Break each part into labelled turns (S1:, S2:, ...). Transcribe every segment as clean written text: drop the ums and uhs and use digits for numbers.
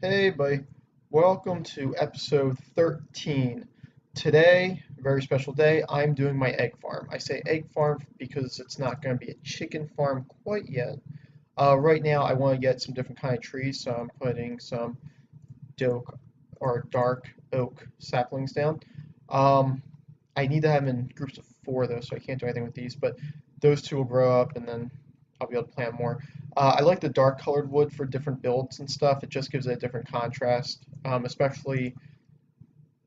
S1: Hey, buddy. Welcome to episode 13. Today, very special day, I'm doing my egg farm. I say egg farm because it's not going to be a chicken farm quite yet. Right now, I want to get some different kind of trees, so I'm putting some oak or dark oak saplings down. Um, I need to have them in groups of four, though, so I can't do anything with these, but those two will grow up, and then I'll be able to plant more. I like the dark colored wood for different builds and stuff. It just gives it a different contrast, especially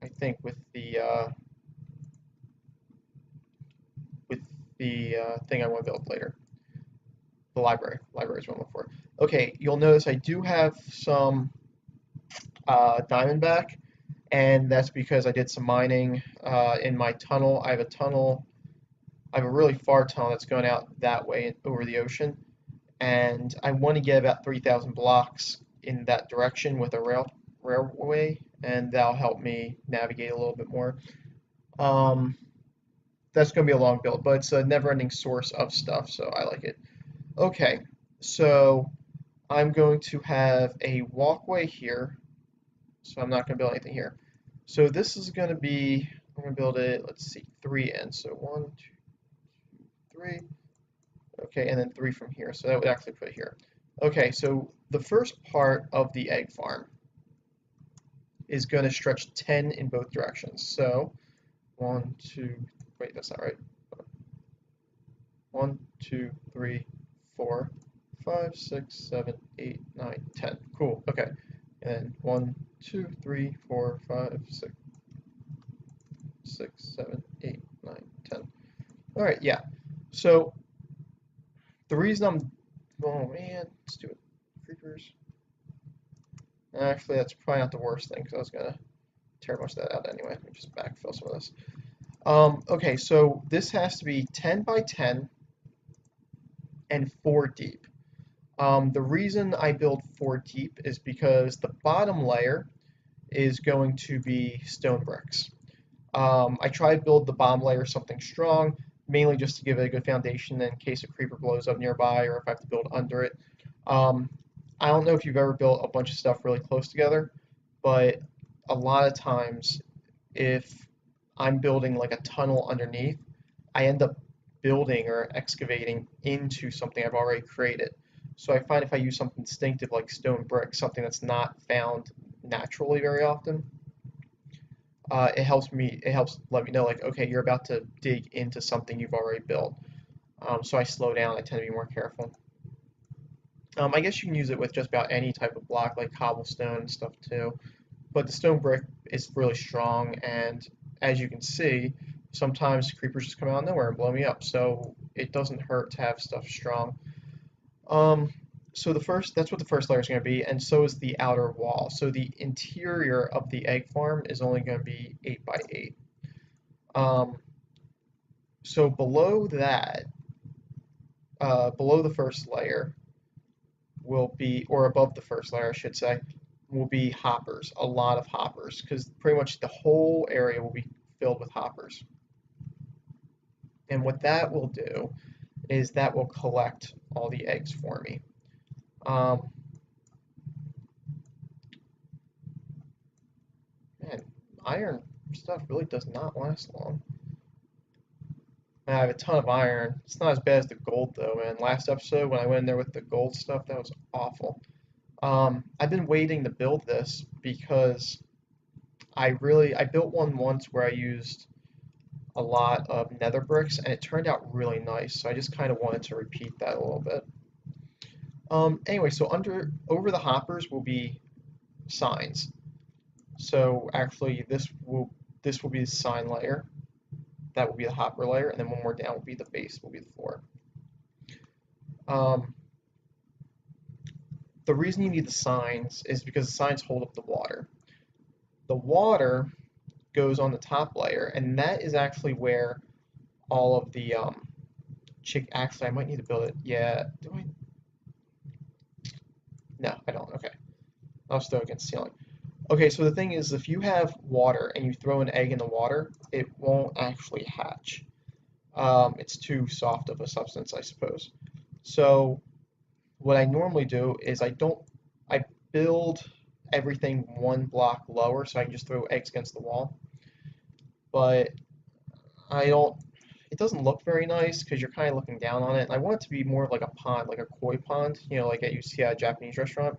S1: I think with the thing I want to build later. The library. Library is what I'm looking for. Okay, you'll notice I do have some diamondback, and that's because I did some mining in my tunnel. I have a tunnel. I have a really far tunnel that's going out that way over the ocean, and I want to get about 3,000 blocks in that direction with a railway, and that'll help me navigate a little bit more. Um, that's going to be a long build, but it's a never-ending source of stuff, so I like it. Okay, so I'm going to have a walkway here, so I'm not going to build anything here. So this is going to be, I'm going to build it, let's see, three ends. So one, two, three. Okay, and then three from here. So that would actually put it here. Okay, so the first part of the egg farm is going to stretch 10 in both directions. So one, two, wait, that's not right. One, two, three, four, five, six, seven, eight, nine, 10. Cool. Okay. And then one, two, three, four, five, six, seven, eight, nine, 10. All right. Yeah. So the reason oh man, let's do it. Creepers. Actually, that's probably not the worst thing because I was gonna tear most of that out anyway. Let me just backfill some of this. Okay, so this has to be 10 by 10 and 4 deep. The reason I build 4 deep is because the bottom layer is going to be stone bricks. I try to build the bottom layer something strong, mainly just to give it a good foundation in case a creeper blows up nearby or if I have to build under it. Um, I don't know if you've ever built a bunch of stuff really close together, but a lot of times if I'm building like a tunnel underneath, I end up building or excavating into something I've already created. So I find if I use something distinctive like stone brick, something that's not found naturally very often, it helps let me know like, okay, you're about to dig into something you've already built. So I slow down, I tend to be more careful. I guess you can use it with just about any type of block like cobblestone and stuff too. But the stone brick is really strong, and as you can see, sometimes creepers just come out of nowhere and blow me up, so it doesn't hurt to have stuff strong. Um, so that's what the first layer is going to be, and so is the outer wall. So the interior of the egg farm is only going to be 8 by 8. Um, so below that, below the first layer will be, or above the first layer, I should say, will be hoppers, a lot of hoppers, because pretty much the whole area will be filled with hoppers. And what that will do is that will collect all the eggs for me. Um, Man, iron stuff really does not last long. I have a ton of iron. It's not as bad as the gold though, man. Last episode when I went in there with the gold stuff, that was awful. I've been waiting to build this because I built one once where I used a lot of nether bricks and it turned out really nice. So I just kind of wanted to repeat that a little bit. Anyway, so over the hoppers will be signs. So actually, this will be the sign layer. That will be the hopper layer, and then one more down will be the base, will be the floor. Um, the reason you need the signs is because the signs hold up the water. The water goes on the top layer, and that is actually where all of the Actually, I might need to build it. Yeah. Do I? No, I don't. Okay. I'll just throw it against the ceiling. Okay, so the thing is, if you have water and you throw an egg in the water, it won't actually hatch. It's too soft of a substance, I suppose. So what I normally do is I build. everything one block lower so I can just throw eggs against the wall. But I don't, it doesn't look very nice because you're kind of looking down on it. And I want it to be more of like a pond, like a koi pond, you know, like you see at a Japanese restaurant.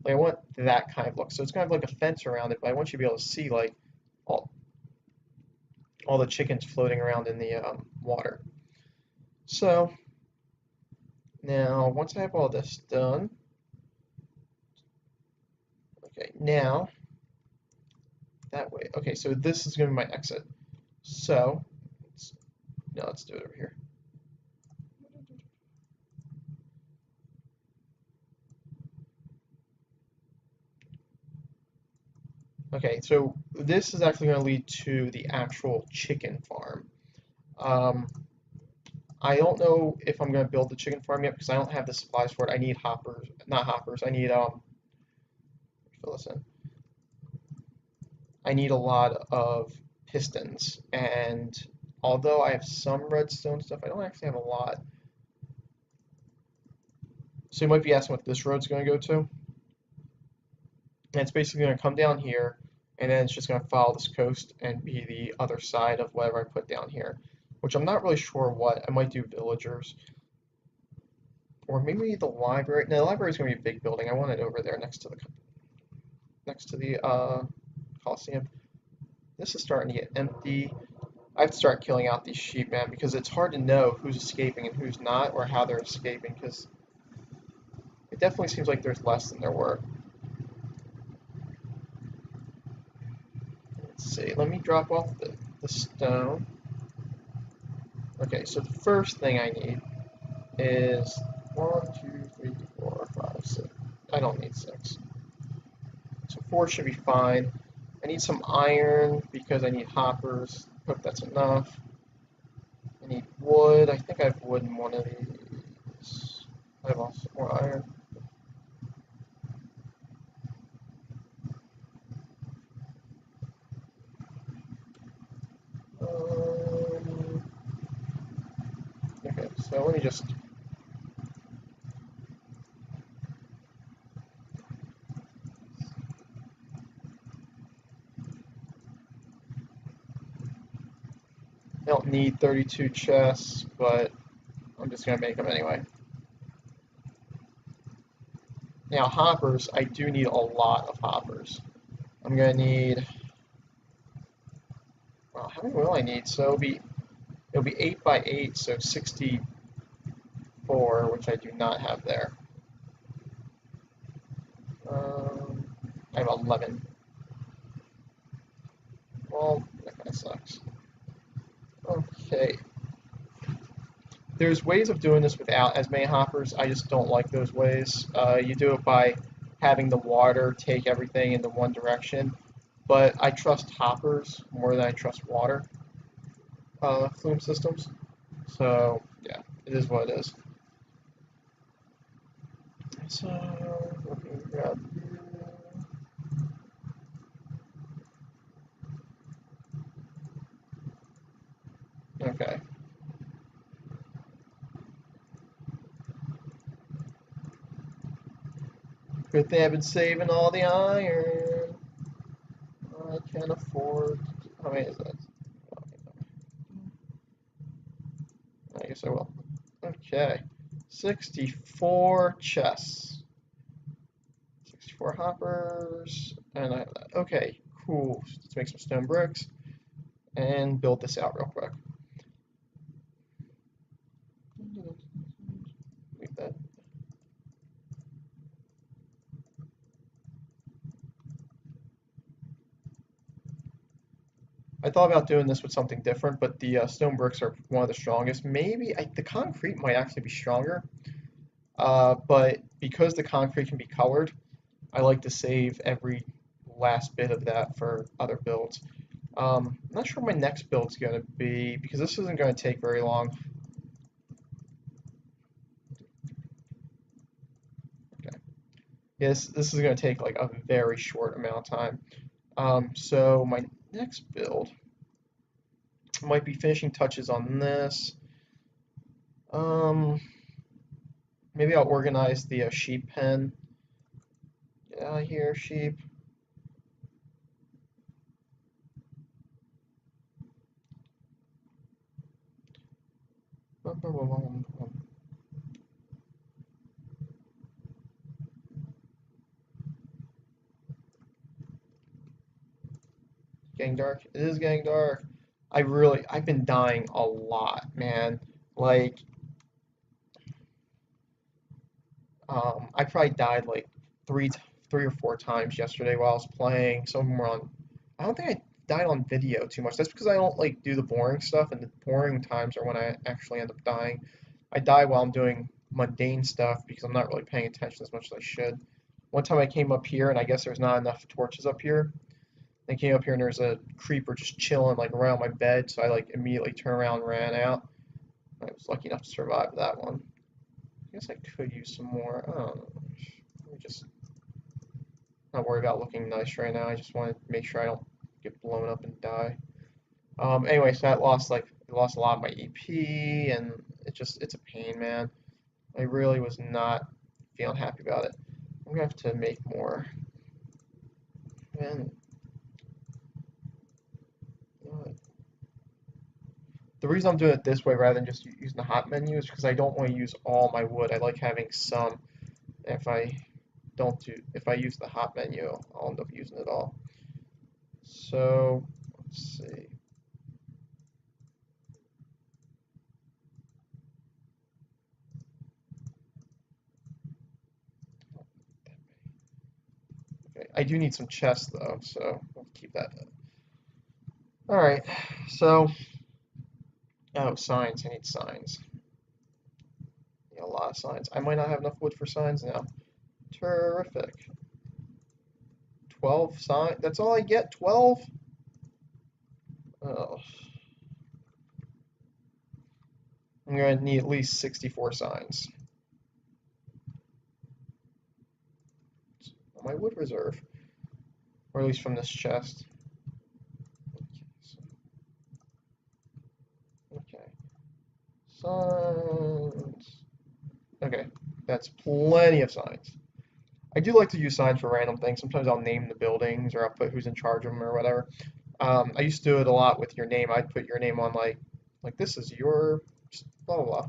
S1: Like I want that kind of look. So it's kind of like a fence around it, but I want you to be able to see like all, all the chickens floating around in the water. So now once I have all this done, okay, now that way, okay, so this is going to be my exit. So now let's do it over here. Okay, so this is actually going to lead to the actual chicken farm. Um, I don't know if I'm going to build the chicken farm yet because I don't have the supplies for it. I need hoppers, not hoppers. I need fill this in. I need a lot of pistons, and although I have some redstone stuff, I don't actually have a lot. So you might be asking what this road's going to go to. And it's basically going to come down here, and then it's just going to follow this coast and be the other side of whatever I put down here, which I'm not really sure what. I might do villagers. Or maybe the library. No, the library is going to be a big building. I want it over there next to the Coliseum. This is starting to get empty. I have to start killing out these sheep, man, because it's hard to know who's escaping and who's not, or how they're escaping, because it definitely seems like there's less than there were. Let's see, let me drop off the stone. Okay, so the first thing I need is 1, 2, 3, 4, 5, 6. I don't need 6. So 4 should be fine. I need some iron because I need hoppers. Hope that's enough. I need wood. I think I have wood in one of these. I have also more iron. Okay, so let me just. I don't need 32 chests, but I'm just going to make them anyway. Now, hoppers, I do need a lot of hoppers. I'm going to need. Well, how many will I need? So it'll be 8 by 8, so 64, which I do not have there. I have 11. Well, that kind of sucks. Okay. There's ways of doing this without as many hoppers. I just don't like those ways. You do it by having the water take everything in the one direction. But I trust hoppers more than I trust water flume systems. So, yeah, it is what it is. So, let me grab you. Okay. Good thing I've been saving all the iron. I can't afford. How many is that? I guess I will. Okay. 64 chests. 64 hoppers. And I have that. Okay, cool. Let's make some stone bricks and build this out real quick. Leave that. I thought about doing this with something different, but the stone bricks are one of the strongest. Maybe the concrete might actually be stronger, but because the concrete can be colored, I like to save every last bit of that for other builds. I'm not sure what my next build's going to be, because this isn't going to take very long. Okay. Yes, this is going to take like a very short amount of time. So my next build might be finishing touches on this. Maybe I'll organize the sheep pen. Get out of here, sheep. Getting dark. It is getting dark. I've been dying a lot, man. Like, I probably died like three or four times yesterday while I was playing. Some of them were on. I don't think I died on video too much. That's because I don't like do the boring stuff, and the boring times are when I actually end up dying. I die while I'm doing mundane stuff because I'm not really paying attention as much as I should. One time I came up here, and I guess there's not enough torches up here. I came up here, and there's a creeper just chilling like around my bed, so I like immediately turned around and ran out. I was lucky enough to survive that one. I guess I could use some more. I don't know. Let me just not worry about looking nice right now. I just want to make sure I don't get blown up and die. Anyway, so that lost a lot of my EP, and it's a pain, man. I really was not feeling happy about it. I'm gonna have to make more. Man, you know what? The reason I'm doing it this way rather than just using the hot menu is because I don't want to use all my wood. I like having some. If I use the hot menu, I'll end up using it all. So, let's see. Okay, I do need some chests though, so we'll keep that. Alright, so, oh, signs. I need signs. Need a lot of signs. I might not have enough wood for signs now. Terrific. 12 signs? That's all I get? 12? Oh. I'm going to need at least 64 signs. My wood reserve. Or at least from this chest. Okay. Signs. Okay. That's plenty of signs. I do like to use signs for random things. Sometimes I'll name the buildings or I'll put who's in charge of them or whatever. I used to do it a lot with your name. I'd put your name on like this is your blah blah blah.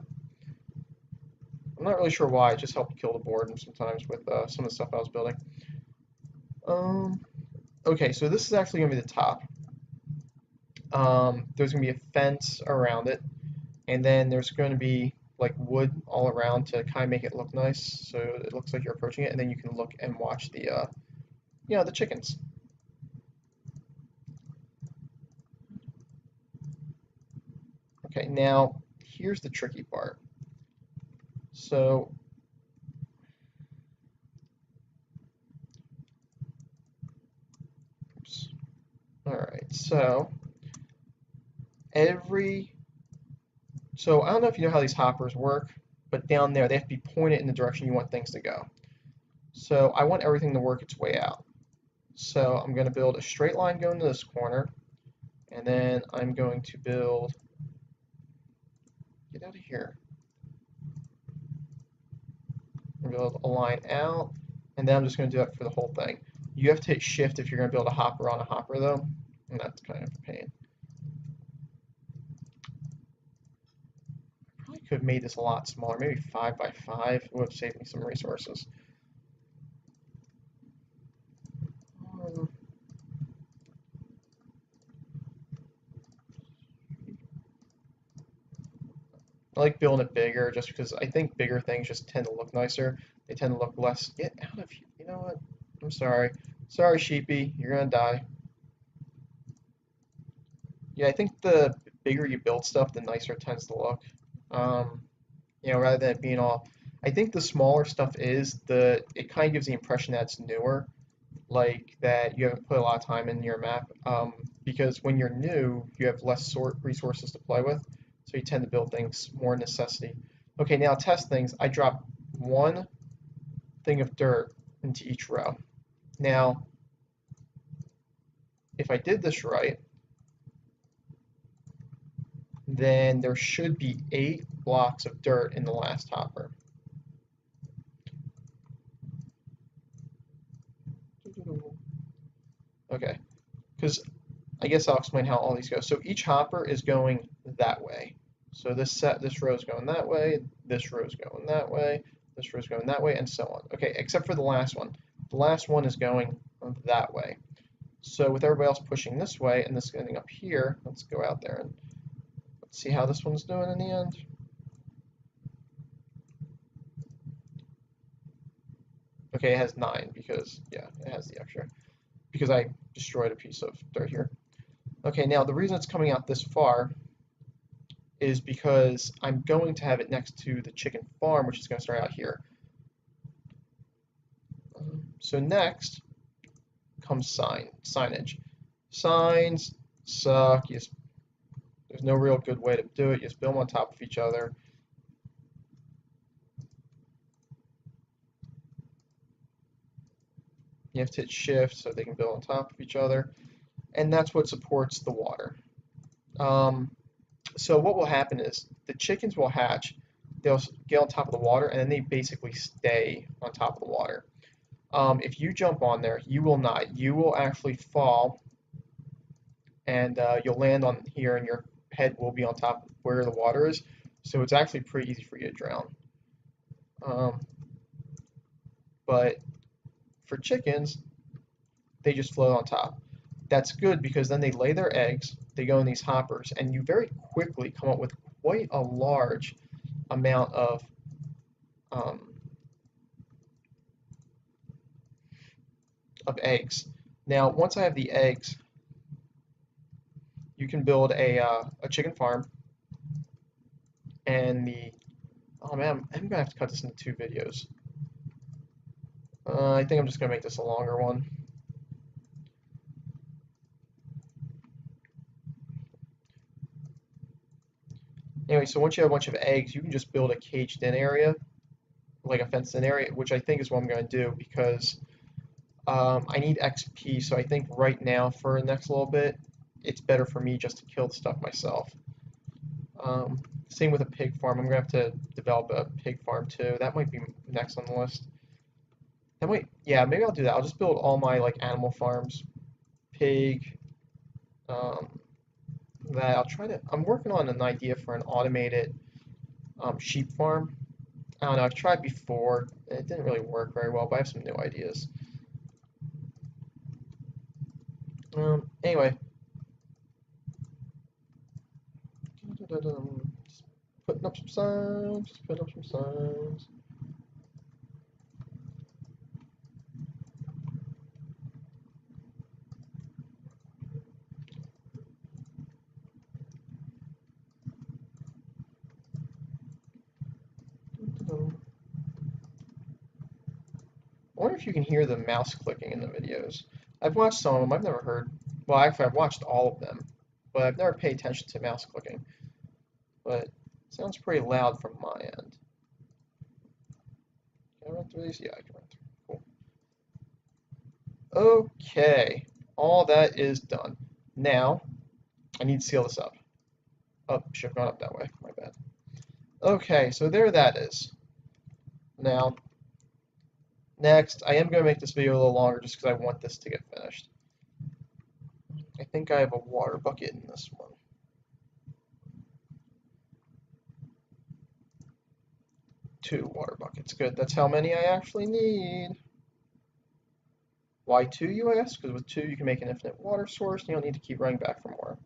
S1: I'm not really sure why. It just helped kill the boredom sometimes with some of the stuff I was building. Okay, so this is actually gonna be the top. There's gonna be a fence around it, and then there's going to be like wood all around to kind of make it look nice, so it looks like you're approaching it, and then you can look and watch the the chickens. Okay, now here's the tricky part. So oops. All right, so so I don't know if you know how these hoppers work, but down there they have to be pointed in the direction you want things to go. So I want everything to work its way out. So I'm going to build a straight line going to this corner, and then I'm going to build, get out of here, build a line out, and then I'm just going to do that for the whole thing. You have to hit shift if you're going to build a hopper on a hopper though, and that's kind of a pain. I probably could have made this a lot smaller, maybe 5 by 5. It would have saved me some resources. I like building it bigger just because I think bigger things just tend to look nicer. They tend to look less. Get out of here. You know what? I'm sorry. Sorry, sheepy. You're gonna die. Yeah, I think the bigger you build stuff, the nicer it tends to look. Um, rather than it being all. I think the smaller stuff it kind of gives the impression that it's newer, like that you haven't put a lot of time in your map. Because when you're new, you have less resources to play with, so you tend to build things more necessity. Okay, now test things. I drop one thing of dirt into each row. Now, if I did this right, then there should be 8 blocks of dirt in the last hopper. Okay, because I guess I'll explain how all these go. So each hopper is going that way. So this row is going that way, this row is going that way, this row is going that way, and so on. Okay, except for the last one. The last one is going that way. So with everybody else pushing this way and this ending up here, let's go out there and let's see how this one's doing in the end. Okay, it has 9 because, yeah, it has the extra. Because I destroyed a piece of dirt here. Okay, now the reason it's coming out this far is because I'm going to have it next to the chicken farm, which is going to start out here. So next comes signage. Signs suck. There's no real good way to do it. You just build them on top of each other. You have to hit shift so they can build on top of each other. And that's what supports the water. So what will happen is the chickens will hatch, they'll get on top of the water, and then they basically stay on top of the water. If you jump on there, you will not. You will actually fall, and you'll land on here, and your head will be on top of where the water is. So it's actually pretty easy for you to drown. But for chickens, they just float on top. That's good because then they lay their eggs, they go in these hoppers, and you very quickly come up with quite a large amount of eggs. Now, once I have the eggs, you can build a chicken farm, and oh man, I'm gonna have to cut this into 2 videos. I think I'm just gonna make this a longer one. Anyway, so once you have a bunch of eggs, you can just build a caged-in area, like a fenced-in area, which I think is what I'm going to do because I need XP. So I think right now, for the next little bit, it's better for me just to kill the stuff myself. Same with a pig farm. I'm going to have to develop a pig farm too. That might be next on the list. That might, yeah, maybe I'll do that. I'll just build all my like animal farms, pig. That I'll try to. I'm working on an idea for an automated sheep farm. I don't know. I've tried before. It didn't really work very well, but I have some new ideas. Anyway, just putting up some signs. Just putting up some signs. I wonder if you can hear the mouse clicking in the videos. I've watched some of them. I've never heard. Well, actually, I've watched all of them, but I've never paid attention to mouse clicking. But it sounds pretty loud from my end. Can I run through these? Yeah, I can run through. Cool. Okay, all that is done. Now, I need to seal this up. Oh, should have gone up that way. My bad. Okay, so there that is. Now, next, I am going to make this video a little longer just because I want this to get finished. I think I have a water bucket in this one. Two water buckets. Good. That's how many I actually need. Why 2, you ask? Because with 2, you can make an infinite water source, and you don't need to keep running back for more.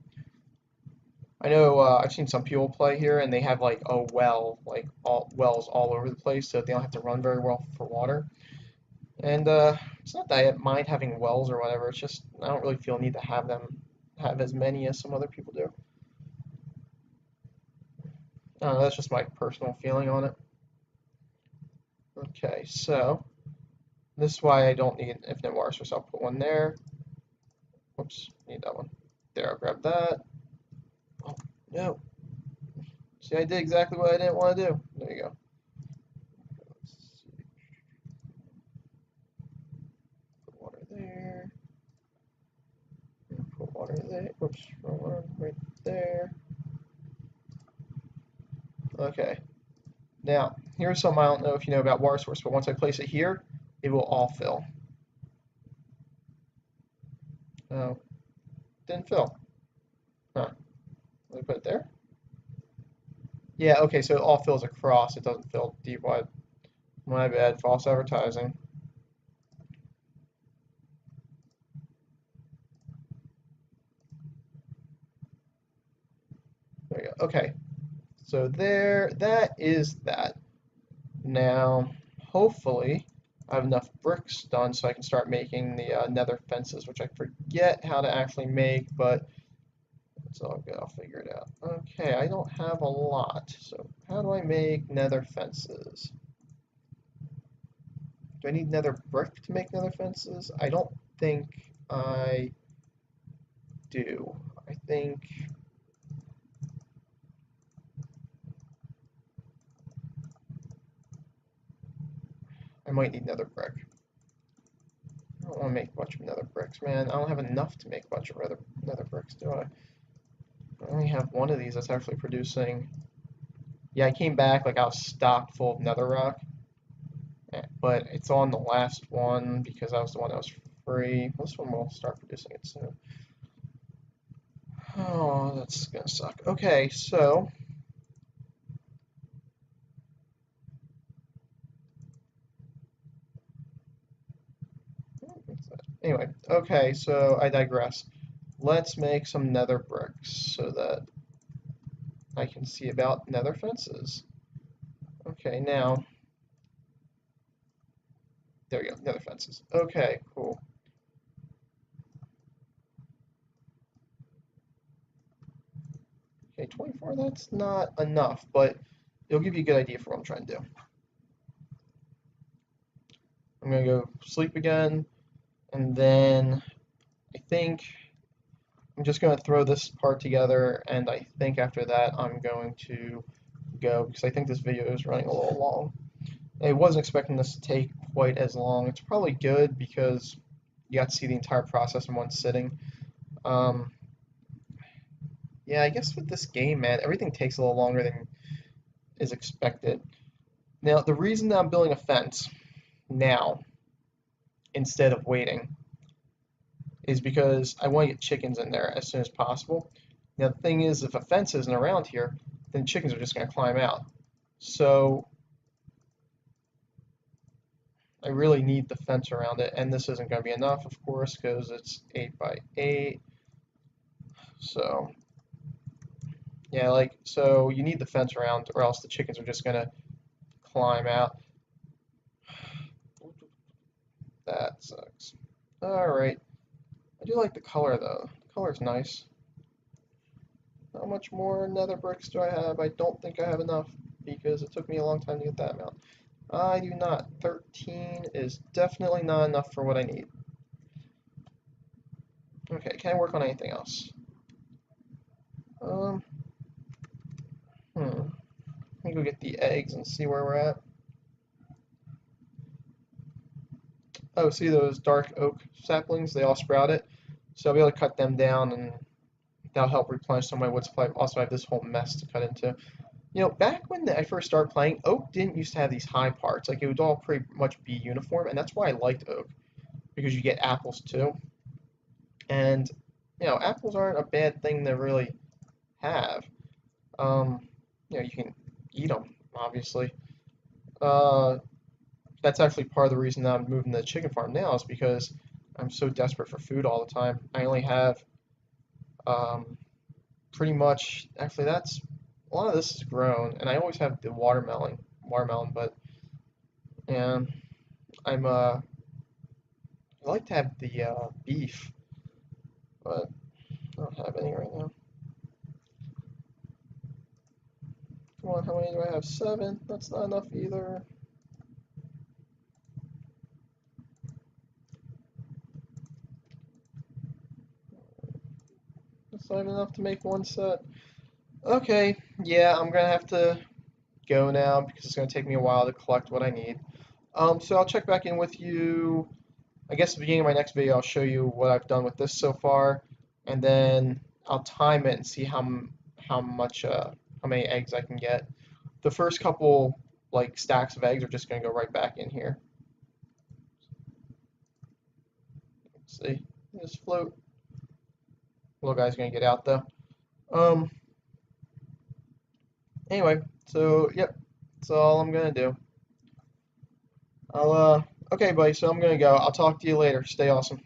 S1: I know I've seen some people play here, and they have like a well, like wells all over the place, so they don't have to run very well for water. And it's not that I mind having wells or whatever. It's just I don't really feel a need to have as many as some other people do. I don't know, that's just my personal feeling on it. Okay, so this is why I don't need an infinite water source. I'll put one there. Whoops, need that one. There, I'll grab that. Oh, no. See, I did exactly what I didn't want to do. There you go. Let's see. Put water there. Put water there. Whoops, wrong one. Right there. Okay. Now, here's something I don't know if you know about water source, but once I place it here, it will all fill. Oh, didn't fill. Huh. Let me put it there. Yeah, okay, so it all fills across. It doesn't fill deep wide. My bad. False advertising. There we go. Okay. So there, that is that. Now, hopefully, I have enough bricks done so I can start making the nether fences, which I forget how to actually make, but it's all good. I'll figure it out. Okay, I don't have a lot, so how do I make nether fences? Do I need nether brick to make nether fences? I don't think I do. I think I might need nether brick. I don't want to make a bunch of nether bricks, man. I don't have enough to make a bunch of nether bricks, do I? I only have one of these that's actually producing. Yeah, I came back like I was stocked full of netherrock, but it's on the last one because that was the one that was free. This one will start producing it soon. Oh, that's gonna suck. Okay, so anyway, okay, so I digress. Let's make some nether bricks so that I can see about nether fences. Okay, now, there we go, nether fences. Okay, cool. Okay, 24, that's not enough, but it'll give you a good idea for what I'm trying to do. I'm gonna go sleep again, and then I think I'm just gonna throw this part together, and I think after that I'm going to go, because I think this video is running a little long. I wasn't expecting this to take quite as long. It's probably good because you got to see the entire process in one sitting. Um, yeah, I guess with this game, man, everything takes a little longer than is expected. Now, the reason that I'm building a fence now instead of waiting is because I want to get chickens in there as soon as possible. Now, the thing is, if a fence isn't around here, then chickens are just going to climb out. So I really need the fence around it, and this isn't going to be enough, of course, because it's 8 by 8. So, yeah, like, so you need the fence around, or else the chickens are just going to climb out. That sucks. Alright. I do like the color, though. The color's nice. How much more nether bricks do I have? I don't think I have enough, because it took me a long time to get that amount. I do not. 13 is definitely not enough for what I need. Okay, can I work on anything else? Um, Let me go get the eggs and see where we're at. Oh, see those dark oak saplings? They all sprouted. So I'll be able to cut them down, and that'll help replenish some of my wood supply. Also, I have this whole mess to cut into. You know, back when I first started playing, oak didn't used to have these high parts. Like, it would all pretty much be uniform, and that's why I liked oak, because you get apples too. And, you know, apples aren't a bad thing to really have. Um, you know, you can eat them, obviously. Uh, that's actually part of the reason that I'm moving to the chicken farm now is because I'm so desperate for food all the time. I only have um, pretty much, actually, that's a lot of this is grown, and I always have the watermelon, but yeah, I like to have the beef, but I don't have any right now. Come on, how many do I have? 7. That's not enough either. That's not even enough to make one set. Okay, yeah, I'm gonna have to go now because it's gonna take me a while to collect what I need. So I'll check back in with you. I guess at the beginning of my next video, I'll show you what I've done with this so far, and then I'll time it and see how many eggs I can get. The first couple like stacks of eggs are just gonna go right back in here. Let's see, just float. Little guy's gonna get out though. Um. Anyway, so yep, that's all I'm gonna do. I'll Okay, buddy. So I'm gonna go. I'll talk to you later. Stay awesome.